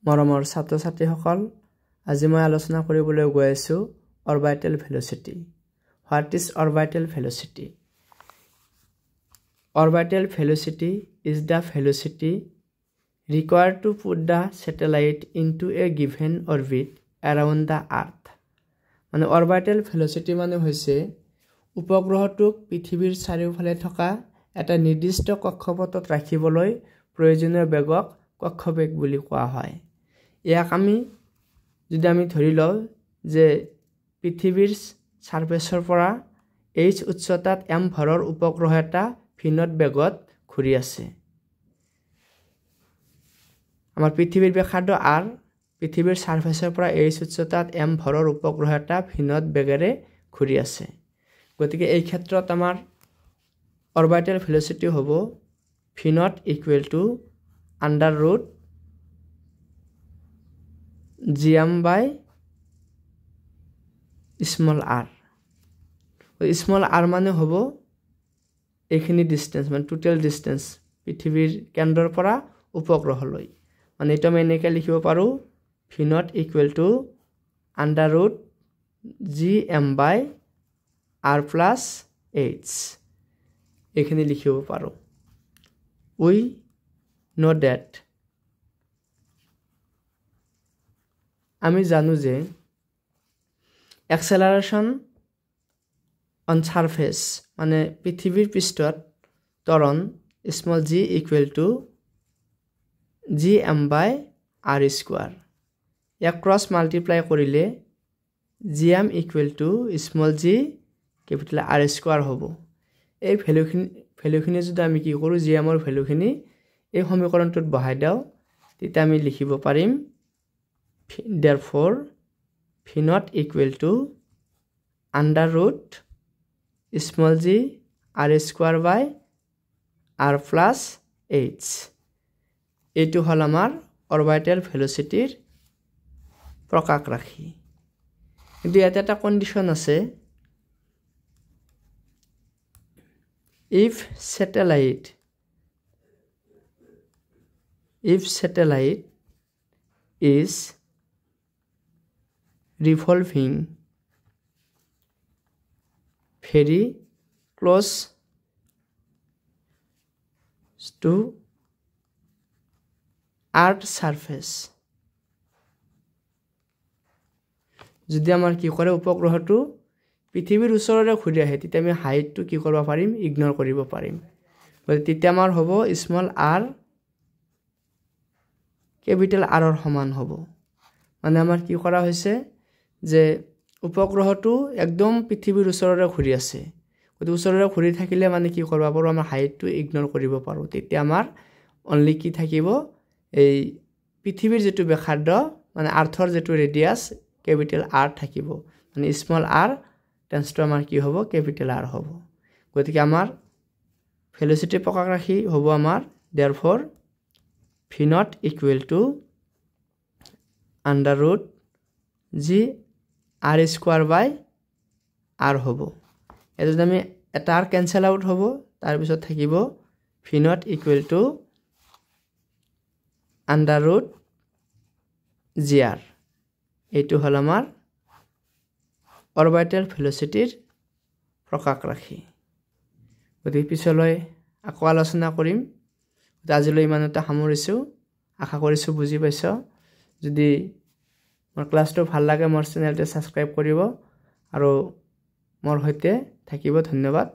মৰমৰ ছাত্ৰ-ছাত্ৰীসকল আজি মই আলোচনা কৰিবলৈ গৈ আছো orbital velocity What is orbital velocity Orbital velocity is the velocity required to put the satellite into a given orbit around the earth মানে orbital velocity মানে হৈছে উপগ্ৰহটোক পৃথিৱীৰ চাৰিওফালে থকা এটা নিৰ্দিষ্ট কক্ষপথত ৰাখিবলৈ প্ৰয়োজনীয় বেগক কক্ষবেগ বুলি কোৱা হয় ইয়াক যদি আমি ধৰি লওঁ যে পৃথিৱীৰ সাৰফেসৰ পৰা h উচ্চতাত m ভৰৰ উপগ্ৰহ এটা ভিন্নত বেগত ঘূৰি আছে আমাৰ পৃথিৱীৰ ব্যাসাৰ্ধ r পৃথিৱীৰ সাৰফেসৰ পৰা h উচ্চতাত m ভৰৰ উপগ্ৰহ এটা ভিন্নত বেগেৰে ঘূৰি আছে গতিকে এই ক্ষেত্ৰত আমাৰ অৰবিটেল ভেলোচিটি হ'ব v naught equal to under root gm by small r small r মানে হ'ব এইখিনি ডিসটেন্স মানে টোটাল ডিসটেন্স পৃথিৱীৰ কেন্দ্ৰৰ পৰা উপগ্ৰহলৈ মানে এটা আমি এনেকৈ লিখিব পাৰো v naught equal to under root gm by r plus h এইখিনি লিখিব পাৰো we know that আমি জানো যে acceleration on surface মানে পৃথিৱীৰ পৃষ্ঠত ত্বৰণ small g equal to gm by r square ইয়াক ক্ৰস মাল্টিপ্লাই কৰিলে gm equal to small g capital r square হ'ব এই ভ্যালুখিনি যদি আমি কি কৰো gm ৰ ভ্যালুখিনি এই সমীকৰণটোত বহাই দাও তেতিয়া আমি লিখিব পাৰিম therefore v naught equal to under root small g r square by r plus h এইটো হল আমাৰ অৰবিটেল ভেলোচিটিৰ প্ৰকাশ ৰাখি কিন্তু ইয়াতে এটা কন্ডিশন আছে if satellite is revolving very close to earth surface যদি আমাৰ কি কৰে উপগ্ৰহটো পৃথিৱীৰ ওচৰৰে ঘূৰি আহে তেতিয়া আমি হাইটটো কি কৰিব পাৰিম ইগনোৰ কৰিব পাৰিম তেতিয়া আমাৰ হ'ব স্মল r ক্যাপিটাল r ৰ সমান হ'ব মানে আমাৰ কি কৰা হৈছে যে উপগ্ৰহটো একদম পৃথিৱীৰ ওচৰৰে ঘূৰি আছে গতি ওচৰৰে ঘূৰি থাকিলে মানে কি কৰিব পাৰো আমাৰ হাইটটো ইগনোৰ কৰিব পাৰো তেতিয়া আমাৰ অনলি কি থাকিব এই পৃথিৱীৰ যেটো ব্যাসাৰ্ধ মানে আৰ্থৰ যেটো ৰেডিয়াস ক্যাপিটাল r থাকিব মানে স্মল r টেন্স টু আমাৰ কি হ'ব ক্যাপিটাল r হ'ব গতিকে আমাৰ ভেলোচিটি প্ৰকাশ ৰাখি হ'ব আমাৰ therefore v naught equal to under root g r square by r হ'ব এটো আমি এটা r ক্যান্সেল আউট হ'ব তাৰ পিছত থাকিব v naught equal to under root gr এইটো হল আমাৰ অৰবিটেল ভেলোচিটিৰ প্ৰকাশ ৰাখি গতিকে পিছলৈ আকৌ আলোচনা কৰিম আজিলৈ ইমানতে সামৰিছো আশা কৰিছো বুজি পাইছো যদি মোৰ ক্লাছটো ভাল লাগে মোৰ চেনেলটো সাবস্ক্ৰাইব কৰিব আৰু মোৰ হৈতে থাকিব ধন্যবাদ